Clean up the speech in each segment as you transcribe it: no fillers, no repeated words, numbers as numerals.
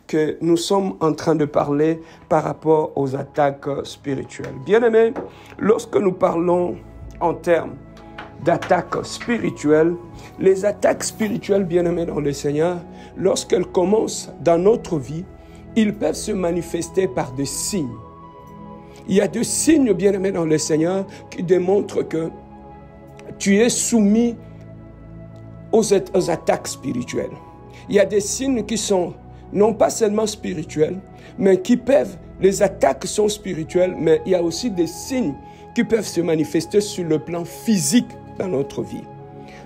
que nous sommes en train de parler par rapport aux attaques spirituelles. Bien-aimés, lorsque nous parlons en termes d'attaques spirituelles, les attaques spirituelles, bien-aimés dans le Seigneur, lorsqu'elles commencent dans notre vie, ils peuvent se manifester par des signes. Il y a des signes, bien-aimés dans le Seigneur, qui démontrent que tu es soumis aux attaques spirituelles. Il y a des signes qui sont non pas seulement spirituels, mais qui peuvent, les attaques sont spirituelles, mais il y a aussi des signes qui peuvent se manifester sur le plan physique dans notre vie.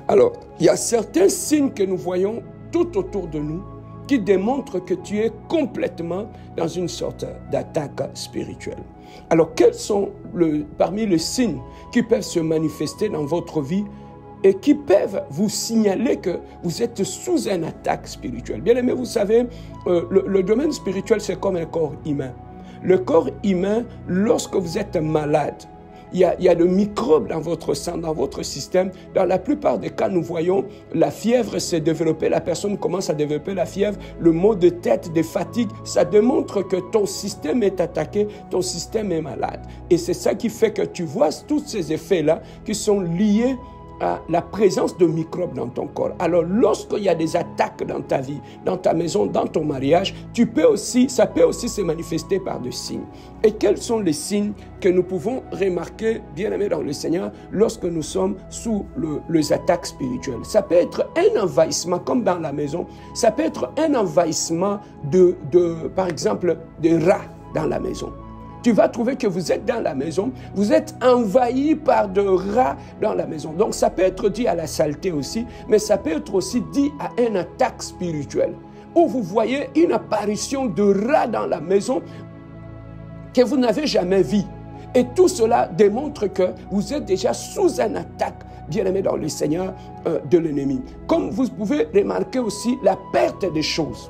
Alors, il y a certains signes que nous voyons tout autour de nous qui démontrent que tu es complètement dans une sorte d'attaque spirituelle. Alors, quels sont parmi les signes qui peuvent se manifester dans votre vie et qui peuvent vous signaler que vous êtes sous une attaque spirituelle? Bien aimé, vous savez, le domaine spirituel, c'est comme un corps humain. Le corps humain, lorsque vous êtes malade, il y a des microbes dans votre sang, dans votre système. Dans la plupart des cas, nous voyons la fièvre se développer. La personne commence à développer la fièvre, le maux de tête, des fatigues. Ça démontre que ton système est attaqué, ton système est malade. Et c'est ça qui fait que tu vois tous ces effets-là qui sont liés à la présence de microbes dans ton corps. Alors, lorsqu'il y a des attaques dans ta vie, dans ta maison, dans ton mariage, ça peut aussi se manifester par des signes. Et quels sont les signes que nous pouvons remarquer, bien-aimés dans le Seigneur, lorsque nous sommes sous les attaques spirituelles? Ça peut être un envahissement, comme dans la maison. Ça peut être un envahissement par exemple, de rats dans la maison. Tu vas trouver que vous êtes dans la maison, vous êtes envahi par de rats dans la maison. Donc ça peut être dit à la saleté aussi, mais ça peut être aussi dit à une attaque spirituelle, où vous voyez une apparition de rats dans la maison que vous n'avez jamais vue. Et tout cela démontre que vous êtes déjà sous une attaque, bien-aimé dans le Seigneur, de l'ennemi. Comme vous pouvez remarquer aussi la perte des choses.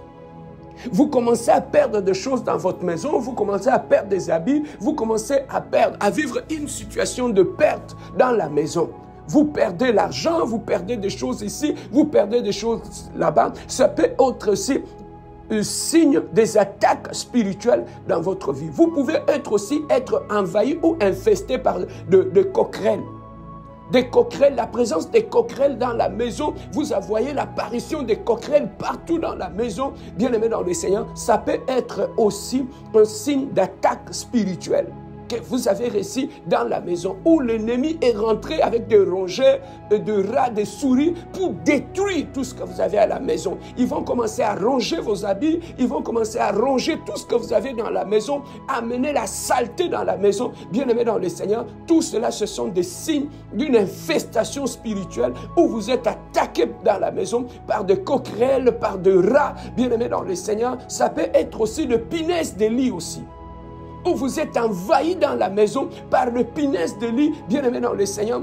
Vous commencez à perdre des choses dans votre maison, vous commencez à perdre des habits, vous commencez à vivre une situation de perte dans la maison. Vous perdez l'argent, vous perdez des choses ici, vous perdez des choses là-bas. Ça peut être aussi un signe des attaques spirituelles dans votre vie. Vous pouvez être envahi ou infesté par de coquerelles. Des coquerelles, la présence des coquerelles dans la maison. Vous voyez l'apparition des coquerelles partout dans la maison. Bien-aimé dans le Seigneur, ça peut être aussi un signe d'attaque spirituelle que vous avez réussi dans la maison, où l'ennemi est rentré avec des rongeurs, de rats, des souris pour détruire tout ce que vous avez à la maison. Ils vont commencer à ronger vos habits, ils vont commencer à ronger tout ce que vous avez dans la maison, amener la saleté dans la maison. Bien-aimé dans le Seigneur, tout cela, ce sont des signes d'une infestation spirituelle où vous êtes attaqué dans la maison par des coquerelles, par des rats. Bien-aimé dans le Seigneur, ça peut être aussi de punaises de lit aussi, où vous êtes envahi dans la maison par le punaise de lit. Bien-aimé dans le Seigneur,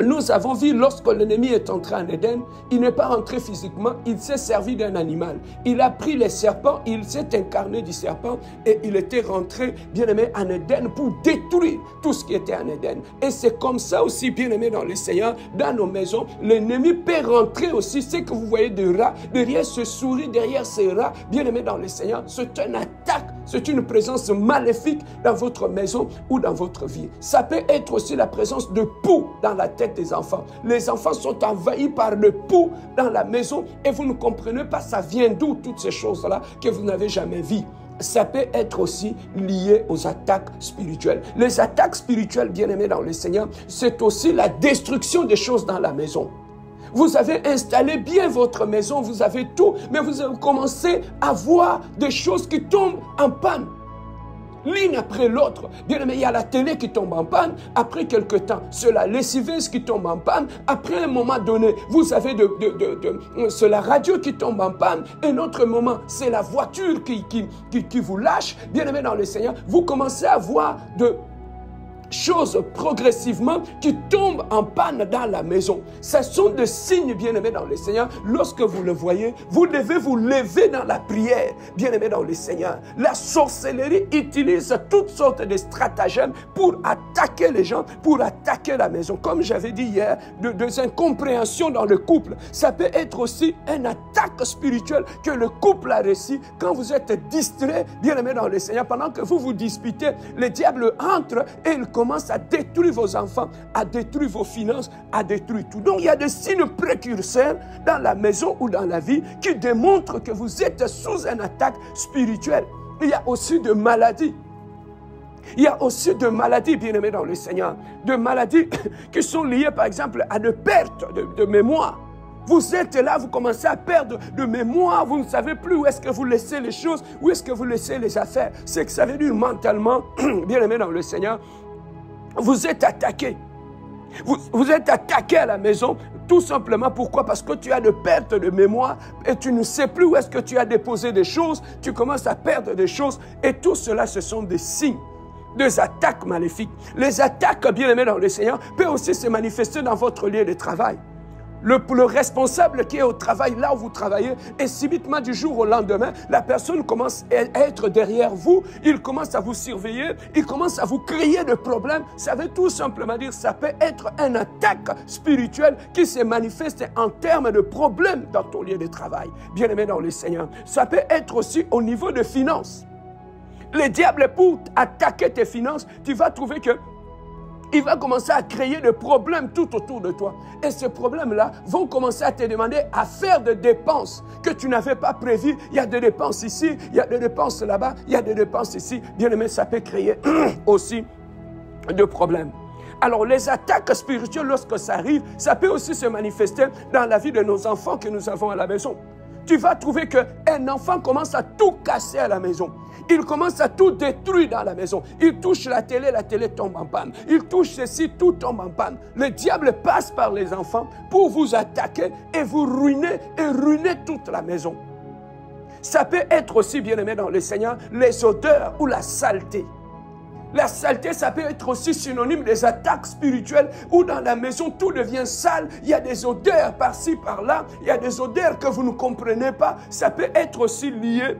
nous avons vu lorsque l'ennemi est entré en Éden, il n'est pas rentré physiquement, il s'est servi d'un animal. Il a pris les serpents, il s'est incarné du serpent et il était rentré, bien-aimé, en Éden pour détruire tout ce qui était en Éden. Et c'est comme ça aussi, bien-aimé dans le Seigneur, dans nos maisons, l'ennemi peut rentrer aussi. Ce que vous voyez de rats, derrière ce souris, derrière ces rats, bien-aimé dans le Seigneur, c'est une attaque, c'est une présence maléfique dans votre maison ou dans votre vie. Ça peut être aussi la présence de poux dans la tête des enfants. Les enfants sont envahis par le pouls dans la maison et vous ne comprenez pas ça vient d'où toutes ces choses-là que vous n'avez jamais vues. Ça peut être aussi lié aux attaques spirituelles. Les attaques spirituelles, bien-aimés dans le Seigneur, c'est aussi la destruction des choses dans la maison. Vous avez installé bien votre maison, vous avez tout, mais vous avez commencé à voir des choses qui tombent en panne. L'une après l'autre. Bien aimé, il y a la télé qui tombe en panne. Après quelque temps, c'est la lessiveuse qui tombe en panne. Après un moment donné, vous avez c'est la radio qui tombe en panne. Un autre moment, c'est la voiture qui vous lâche. Bien aimé dans le Seigneur, vous commencez à voir choses progressivement qui tombent en panne dans la maison. Ce sont des signes, bien-aimés dans le Seigneur. Lorsque vous le voyez, vous devez vous lever dans la prière, bien-aimés dans le Seigneur. La sorcellerie utilise toutes sortes de stratagèmes pour attaquer les gens, pour attaquer la maison. Comme j'avais dit hier, des incompréhensions dans le couple. Ça peut être aussi une attaque spirituelle que le couple a reçue quand vous êtes distrait, bien-aimés dans le Seigneur. Pendant que vous vous disputez, le diable entre et il commence à détruire vos enfants, à détruire vos finances, à détruire tout. Donc il y a des signes précurseurs dans la maison ou dans la vie qui démontrent que vous êtes sous une attaque spirituelle. Il y a aussi de maladies. Il y a aussi de maladies, bien-aimés dans le Seigneur. De maladies qui sont liées, par exemple, à de pertes de mémoire. Vous êtes là, vous commencez à perdre de mémoire, vous ne savez plus où est-ce que vous laissez les choses, où est-ce que vous laissez les affaires. C'est que ça veut dire mentalement, bien-aimés dans le Seigneur, vous êtes attaqué. Vous êtes attaqué à la maison, tout simplement. Pourquoi? Parce que tu as de pertes de mémoire et tu ne sais plus où est-ce que tu as déposé des choses, tu commences à perdre des choses et tout cela, ce sont des signes. Des attaques maléfiques. Les attaques, bien-aimés dans le Seigneur, peuvent aussi se manifester dans votre lieu de travail. Le responsable qui est au travail, là où vous travaillez, et subitement du jour au lendemain, la personne commence à être derrière vous, il commence à vous surveiller, il commence à vous créer des problèmes. Ça veut tout simplement dire, ça peut être une attaque spirituelle qui se manifeste en termes de problèmes dans ton lieu de travail. Bien-aimé dans le Seigneur, ça peut être aussi au niveau de finances. Le diable, pour attaquer tes finances, tu vas trouver que il va commencer à créer des problèmes tout autour de toi. Et ces problèmes-là vont commencer à te demander à faire des dépenses que tu n'avais pas prévues. Il y a des dépenses ici, il y a des dépenses là-bas, il y a des dépenses ici. Bien aimé, ça peut créer aussi des problèmes. Alors, les attaques spirituelles, lorsque ça arrive, ça peut aussi se manifester dans la vie de nos enfants que nous avons à la maison. Tu vas trouver qu'un enfant commence à tout casser à la maison. Il commence à tout détruire dans la maison. Il touche la télé tombe en panne. Il touche ceci, tout tombe en panne. Le diable passe par les enfants pour vous attaquer et vous ruiner et ruiner toute la maison. Ça peut être aussi, bien-aimé dans le Seigneur, les odeurs ou la saleté. La saleté, ça peut être aussi synonyme des attaques spirituelles où dans la maison tout devient sale. Il y a des odeurs par-ci, par-là. Il y a des odeurs que vous ne comprenez pas. Ça peut être aussi lié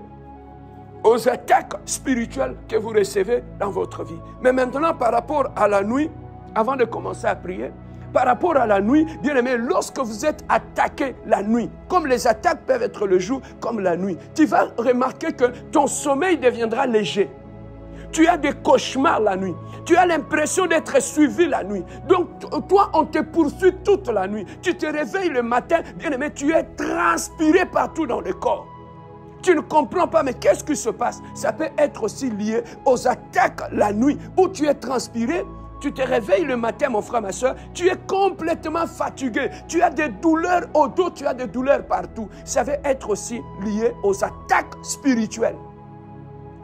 aux attaques spirituelles que vous recevez dans votre vie. Mais maintenant, par rapport à la nuit, avant de commencer à prier, par rapport à la nuit, bien aimé, lorsque vous êtes attaqué la nuit, comme les attaques peuvent être le jour, comme la nuit, tu vas remarquer que ton sommeil deviendra léger. Tu as des cauchemars la nuit. Tu as l'impression d'être suivi la nuit. Donc, toi, on te poursuit toute la nuit. Tu te réveilles le matin, bien aimé, tu es transpiré partout dans le corps. Tu ne comprends pas, mais qu'est-ce qui se passe? Ça peut être aussi lié aux attaques la nuit, où tu es transpiré. Tu te réveilles le matin, mon frère, ma soeur, tu es complètement fatigué. Tu as des douleurs au dos, tu as des douleurs partout. Ça va être aussi lié aux attaques spirituelles.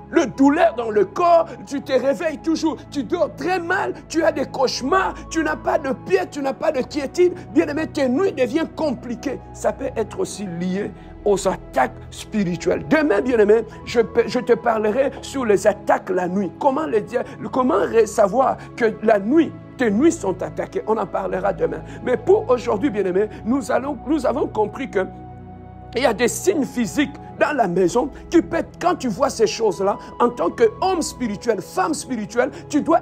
Le douleur dans le corps, tu te réveilles toujours, tu dors très mal, tu as des cauchemars, tu n'as pas de pied, tu n'as pas de quiétude. Bien-aimé, tes nuits deviennent compliquées. Ça peut être aussi lié aux attaques spirituelles. Demain, bien-aimé, je te parlerai sur les attaques la nuit. Comment savoir que la nuit, tes nuits sont attaquées? On en parlera demain. Mais pour aujourd'hui, bien-aimé, nous avons compris que il y a des signes physiques dans la maison qui peut être, quand tu vois ces choses-là, en tant qu'homme spirituel, femme spirituelle, tu dois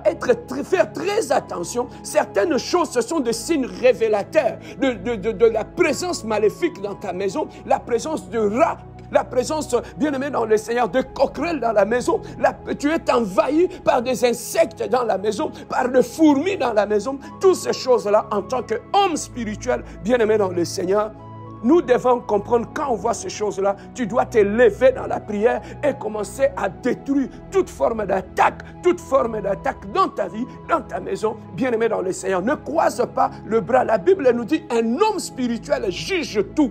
faire très attention. Certaines choses, ce sont des signes révélateurs de la présence maléfique dans ta maison, la présence de rats, la présence, bien-aimé dans le Seigneur, de coquerelles dans la maison. Tu es envahi par des insectes dans la maison, par des fourmis dans la maison. Toutes ces choses-là, en tant qu'homme spirituel, bien-aimé dans le Seigneur, nous devons comprendre, quand on voit ces choses-là, tu dois te lever dans la prière et commencer à détruire toute forme d'attaque dans ta vie, dans ta maison, bien-aimé dans le Seigneur. Ne croise pas le bras. La Bible nous dit, un homme spirituel juge tout.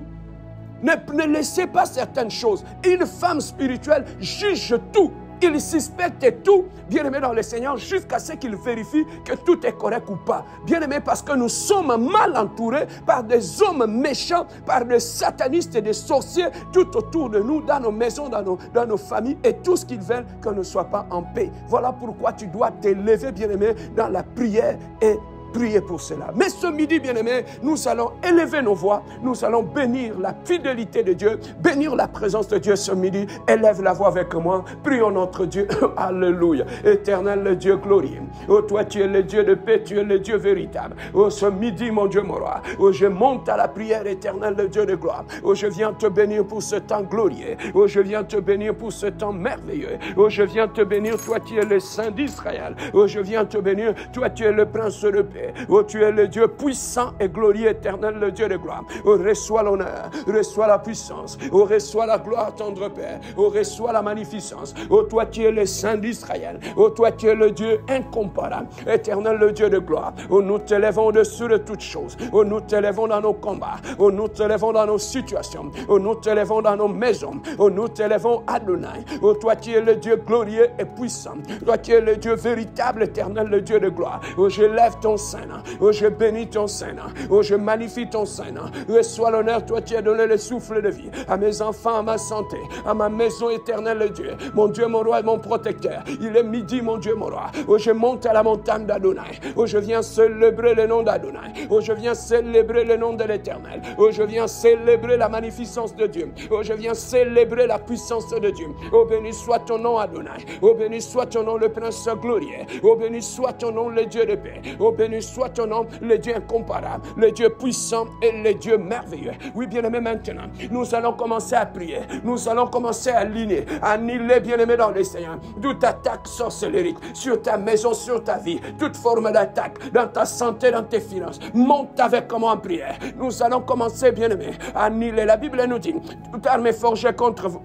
Ne laissez pas certaines choses. Une femme spirituelle juge tout. Il suspecte tout, bien-aimé dans le Seigneur, jusqu'à ce qu'il vérifie que tout est correct ou pas. Bien-aimé, parce que nous sommes mal entourés par des hommes méchants, par des satanistes et des sorciers tout autour de nous, dans nos maisons, dans nos familles, et tout ce qu'ils veulent que nous ne soyons pas en paix. Voilà pourquoi tu dois t'élever, bien-aimé, dans la prière et prier pour cela. Mais ce midi, bien-aimés, nous allons élever nos voix, nous allons bénir la fidélité de Dieu, bénir la présence de Dieu ce midi. Élève la voix avec moi, prions notre Dieu. Alléluia. Éternel Dieu glorieux, oh toi tu es le Dieu de paix, tu es le Dieu véritable. Oh ce midi, mon Dieu, mon roi, oh je monte à la prière, éternel le Dieu de gloire. Oh je viens te bénir pour ce temps glorieux. Oh je viens te bénir pour ce temps merveilleux. Oh je viens te bénir, toi tu es le Saint d'Israël. Oh je viens te bénir, toi tu es le Prince de paix. Oh, tu es le Dieu puissant et glorieux, éternel, le Dieu de gloire. Oh, reçois l'honneur, reçois la puissance. Oh, reçois la gloire, tendre Père. Oh, reçois la magnificence. Oh, toi, tu es le Saint d'Israël. Oh, toi, tu es le Dieu incomparable, éternel, le Dieu de gloire. Oh, nous t'élèvons au-dessus de toutes choses. Oh, nous t'élèvons dans nos combats. Oh, nous t'élèvons dans nos situations. Oh, nous t'élèvons dans nos maisons. Oh, nous t'élèvons Adonai. Oh, toi, tu es le Dieu glorieux et puissant. Toi, tu es le Dieu véritable, éternel, le Dieu de gloire. Oh, je lève ton sein. Oh, je bénis ton Saint-Nom. Oh, je magnifie ton Saint-Nom. Reçois l'honneur, toi qui as donné le souffle de vie à mes enfants, à ma santé, à ma maison éternelle, Dieu. Mon Dieu, mon roi et mon protecteur. Il est midi, mon Dieu, mon roi. Oh, je monte à la montagne d'Adonai. Oh, je viens célébrer le nom d'Adonai. Oh, je viens célébrer le nom de l'Éternel. Oh, je viens célébrer la magnificence de Dieu. Oh, je viens célébrer la puissance de Dieu. Oh, béni soit ton nom, Adonai. Oh, béni soit ton nom, le Prince glorieux. Oh, béni soit ton nom, le Dieu de paix. Oh, béni soit ton nom, le Dieu incomparable, le Dieu puissant et le Dieu merveilleux. Oui, bien-aimé, maintenant, nous allons commencer à prier. Nous allons commencer à annihiler, bien-aimé, dans le Seigneur, toute attaque sorcellerie sur ta maison, sur ta vie, toute forme d'attaque dans ta santé, dans tes finances. Monte avec moi en prière. Nous allons commencer, bien-aimé, à annihiler. La Bible nous dit, toute arme est forgée contre vous.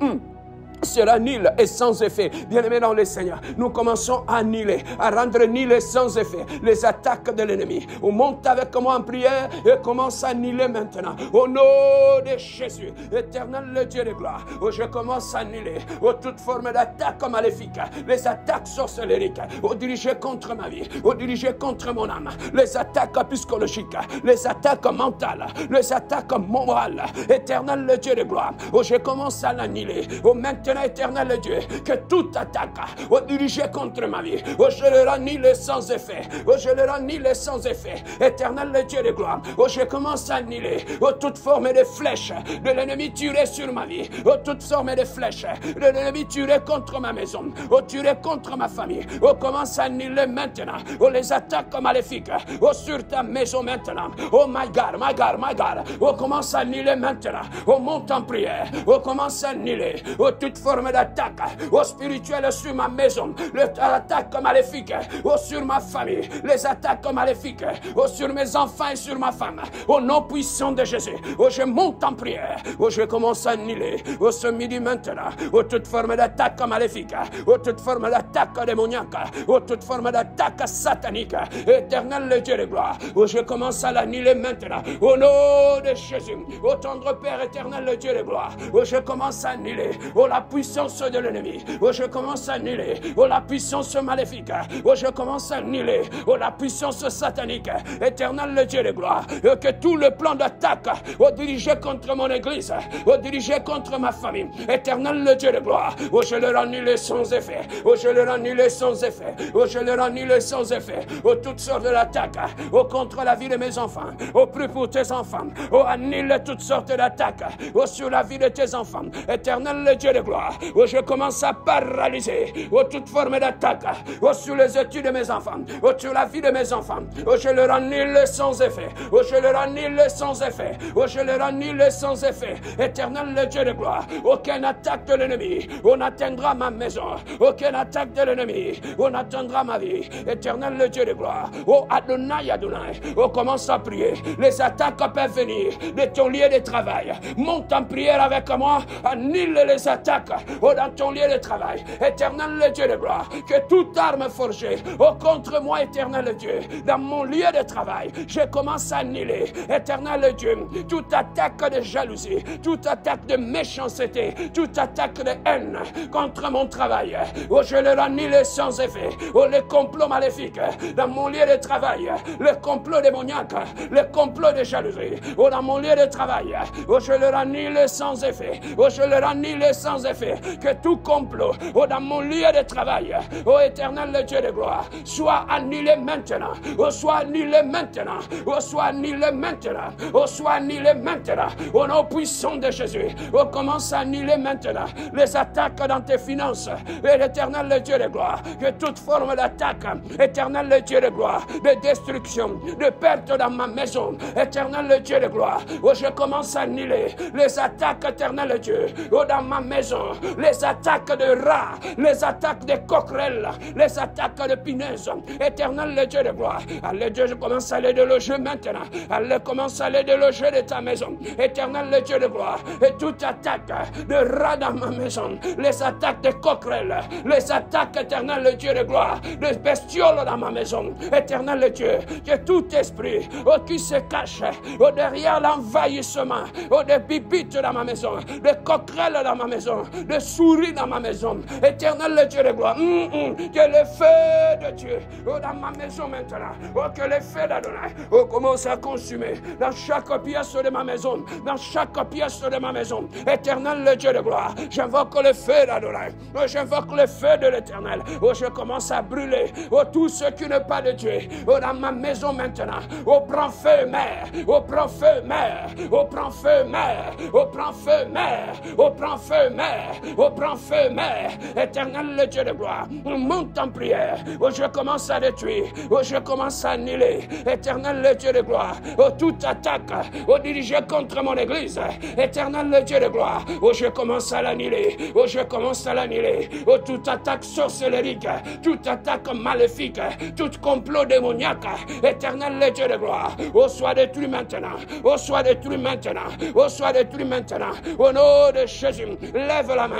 Sera nul et sans effet. Bien-aimés dans le Seigneur, nous commençons à annihiler, à rendre nul et sans effet les attaques de l'ennemi. On monte avec moi en prière et commence à annihiler maintenant. Au nom de Jésus, éternel le Dieu de gloire, où je commence à annihiler toute forme d'attaque maléfique, les attaques sorcellériques, dirigées contre ma vie, dirigées contre mon âme, les attaques psychologiques, les attaques mentales, les attaques morales. Éternel le Dieu de gloire, où je commence à l'annihiler. Maintenant, éternel Dieu, que toute attaque dirigée contre ma vie, je le annule sans effet, je le annule sans effet. Éternel Dieu de gloire, je commence à annuler toute forme de flèche de l'ennemi tiré sur ma vie, toute forme de flèche de l'ennemi tiré contre ma maison, tiré contre ma famille. On commence à annuler maintenant les attaques maléfiques sur ta maison maintenant. Oh my God, my God, my God. On commence à annuler maintenant. On monte en prière. On commence à annuler toute forme d'attaque spirituelle sur ma maison, l'attaque maléfique sur ma famille, les attaques maléfiques sur mes enfants et sur ma femme. Au nom puissant de Jésus, je monte en prière, je commence à annuler ce midi maintenant toute forme d'attaque maléfique, toute forme d'attaque démoniaque, toute forme d'attaque satanique. Éternel le Dieu de gloire, je commence à l'annuler maintenant au nom de Jésus. Ô tendre Père éternel le Dieu de gloire, je commence à annuler la puissance de l'ennemi. Je commence à annuler la puissance maléfique. Je commence à annuler la puissance satanique. Éternel le Dieu de gloire, que tout le plan d'attaque dirigé contre mon église, dirigé contre ma famille, éternel le Dieu de gloire, je le annule sans effet. Je le annule sans effet. Je le annule sans effet. Toutes sortes d'attaques contre la vie de mes enfants. Prie pour tes enfants. Annule toutes sortes d'attaques sur la vie de tes enfants. Éternel le Dieu de gloire, je commence à paralyser toute forme d'attaque sur les études de mes enfants, sur la vie de mes enfants. Je le annule sans effet. Je le annule sans effet. Je le annule sans effet. Éternel le Dieu de gloire, aucune attaque de l'ennemi n'atteindra ma maison. Aucune attaque de l'ennemi n'atteindra ma vie. Éternel le Dieu de gloire, Adonai, Adonai, commence à prier. Les attaques peuvent venir de ton lieu de travail. Monte en prière avec moi. Annule les attaques dans ton lieu de travail. Éternel le Dieu de gloire, que toute arme forgée contre moi, éternel Dieu, dans mon lieu de travail, je commence à annihiler, éternel Dieu, toute attaque de jalousie, toute attaque de méchanceté, toute attaque de haine contre mon travail. Oh, je le annihile sans effet. Oh, le complot maléfique dans mon lieu de travail, le complot démoniaque, le complot de jalousie. Oh, dans mon lieu de travail, oh, je le annihile sans effet. Oh, je le annihile sans effet. Que tout complot, oh, dans mon lieu de travail, oh, éternel le Dieu de gloire, soit annihilé maintenant. Oh, soit annihilé maintenant. Oh, soit annihilé maintenant. Oh, soit annihilé maintenant. Au nom puissant de Jésus. Oh, commence à annihiler maintenant les attaques dans tes finances. Et l'éternel le Dieu de gloire, que toute forme d'attaque, éternel le Dieu de gloire, de destruction, de perte dans ma maison, éternel le Dieu de gloire, oh, je commence à annihiler les attaques, éternel le Dieu, oh, dans ma maison, les attaques de rats, les attaques de coquerelles, les attaques de punaises, éternel le Dieu de gloire. Allez Dieu, je commence à les déloger maintenant. Allez, commence à les déloger de ta maison, éternel le Dieu de gloire. Et toute attaque de rats dans ma maison, les attaques de coquerelles, les attaques, éternel le Dieu de gloire, de bestioles dans ma maison, éternel le Dieu, que tout esprit, oh, qui se cache, oh, derrière l'envahissement, oh, des bibites dans ma maison, des coquerelles dans ma maison, des souris dans ma maison, éternel le Dieu de gloire, que le feu de Dieu, oh, dans ma maison maintenant, oh, que le feu d'Adonai, oh, commence à consumer dans chaque pièce de ma maison, dans chaque pièce de ma maison, éternel le Dieu de gloire, j'invoque le feu d'Adonai, oh, j'invoque le feu de l'éternel, oh, je commence à brûler, oh, tout ce qui n'est pas de Dieu, oh, dans ma maison maintenant, oh, prends feu, mère, oh, prends feu, mère, oh, prends feu, mère, oh, prends feu, mère, oh, prends feu, mère, oh, prends feu, mère, éternel le Dieu de gloire, monte en prière, oh, je commence à détruire, oh, je commence à annihiler, éternel le Dieu de gloire, oh, toute attaque, oh, dirigée contre mon église, éternel le Dieu de gloire, oh, je commence à l'annihiler, oh, je commence à l'annihiler, oh, toute attaque sorcellérique, toute attaque maléfique, tout complot démoniaque, éternel le Dieu de gloire, oh, soit détruit maintenant, oh, soit détruit maintenant, oh, soit détruit maintenant, au nom de Jésus, lève la main.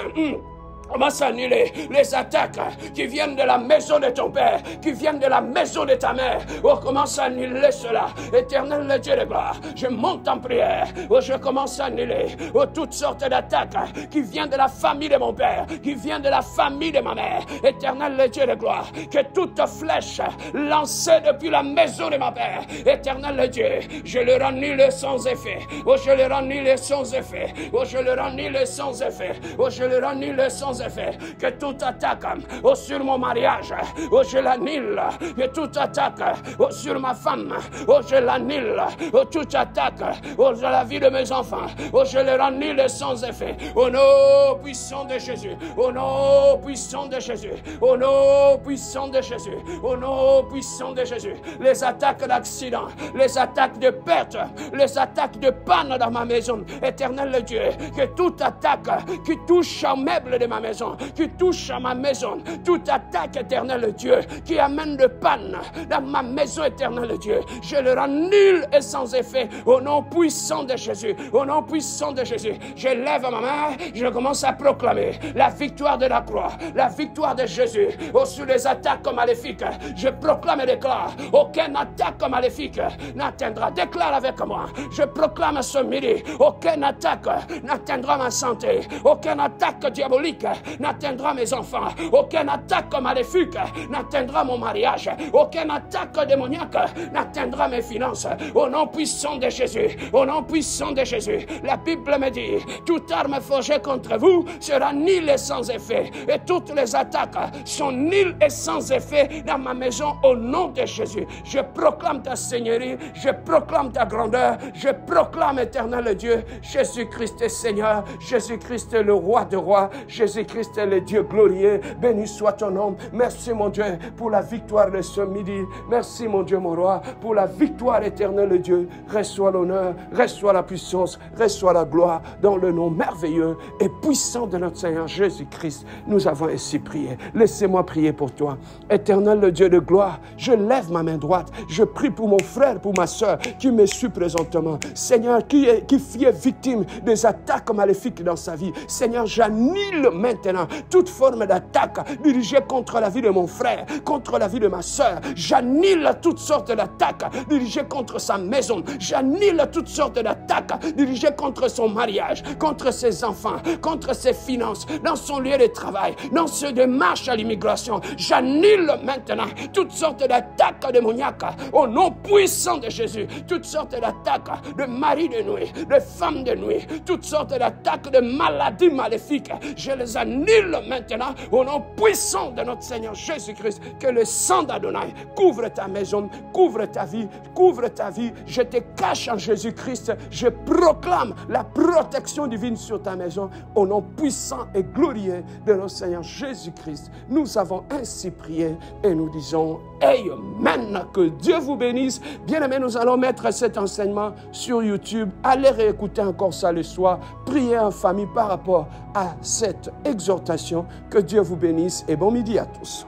Commence à annuler les attaques qui viennent de la maison de ton père, qui viennent de la maison de ta mère. Oh, commence à annuler cela. Éternel le Dieu de gloire, je monte en prière. Oh, je commence à annuler toutes sortes d'attaques qui viennent de la famille de mon père, qui viennent de la famille de ma mère. Éternel le Dieu de gloire, que toute flèche lancée depuis la maison de ma père, éternel le Dieu, je le annule sans effet. Oh, je le annule sans effet. Oh, je le annule sans effet. Oh, je le annule sans effet, que toute attaque sur mon mariage, je l'annule, que toute attaque sur ma femme, je l'annule, toute attaque sur la vie de mes enfants, je le annule sans effet, au nom puissant de Jésus, au nom puissant de Jésus, au nom puissant de Jésus, au nom puissant de Jésus, les attaques d'accident, les attaques de perte, les attaques de panne dans ma maison, éternel le Dieu, que toute attaque qui touche au meuble de ma maison, qui touche à ma maison, toute attaque, éternel Dieu, qui amène de panne dans ma maison, éternel Dieu, je le rends nul et sans effet, au nom puissant de Jésus, au nom puissant de Jésus, je lève ma main, je commence à proclamer la victoire de la croix, la victoire de Jésus, sur les attaques maléfiques, je proclame et déclare, aucune attaque maléfique n'atteindra, déclare avec moi, je proclame ce midi, aucune attaque n'atteindra ma santé, aucune attaque diabolique n'atteindra mes enfants, aucune attaque maléfique n'atteindra mon mariage, aucune attaque démoniaque n'atteindra mes finances, au nom puissant de Jésus, au nom puissant de Jésus, la Bible me dit, toute arme forgée contre vous sera nulle et sans effet, et toutes les attaques sont nulles et sans effet dans ma maison, au nom de Jésus, je proclame ta seigneurie, je proclame ta grandeur, je proclame, éternel Dieu, Jésus-Christ est Seigneur, Jésus-Christ est le roi de rois, Jésus-Christ Jésus-Christ est le Dieu glorieux. Béni soit ton nom. Merci mon Dieu pour la victoire de ce midi. Merci mon Dieu, mon roi, pour la victoire éternelle, Dieu. Reçois l'honneur, reçois la puissance, reçois la gloire dans le nom merveilleux et puissant de notre Seigneur Jésus-Christ. Nous avons ainsi prié. Laissez-moi prier pour toi. Éternel, le Dieu de gloire, je lève ma main droite. Je prie pour mon frère, pour ma soeur qui me suit présentement. Seigneur, qui est victime des attaques maléfiques dans sa vie. Seigneur, j'annule maintenant toute forme d'attaque dirigée contre la vie de mon frère, contre la vie de ma soeur. J'annule toutes sortes d'attaques dirigées contre sa maison. J'annule toutes sortes d'attaques dirigées contre son mariage, contre ses enfants, contre ses finances, dans son lieu de travail, dans ses démarches à l'immigration. J'annule maintenant toutes sortes d'attaques démoniaques au nom puissant de Jésus. Toutes sortes d'attaques de mari de nuit, de femme de nuit, toutes sortes d'attaques de maladies maléfiques. Je les annule maintenant au nom puissant de notre Seigneur Jésus-Christ. Que le sang d'Adonai couvre ta maison, couvre ta vie, couvre ta vie. Je te cache en Jésus-Christ. Je proclame la protection divine sur ta maison au nom puissant et glorieux de notre Seigneur Jésus-Christ. Nous avons ainsi prié et nous disons Amen. Que Dieu vous bénisse. Bien-aimés, nous allons mettre cet enseignement sur YouTube. Allez réécouter encore ça le soir. Priez en famille par rapport à cette exhortation. Que Dieu vous bénisse et bon midi à tous.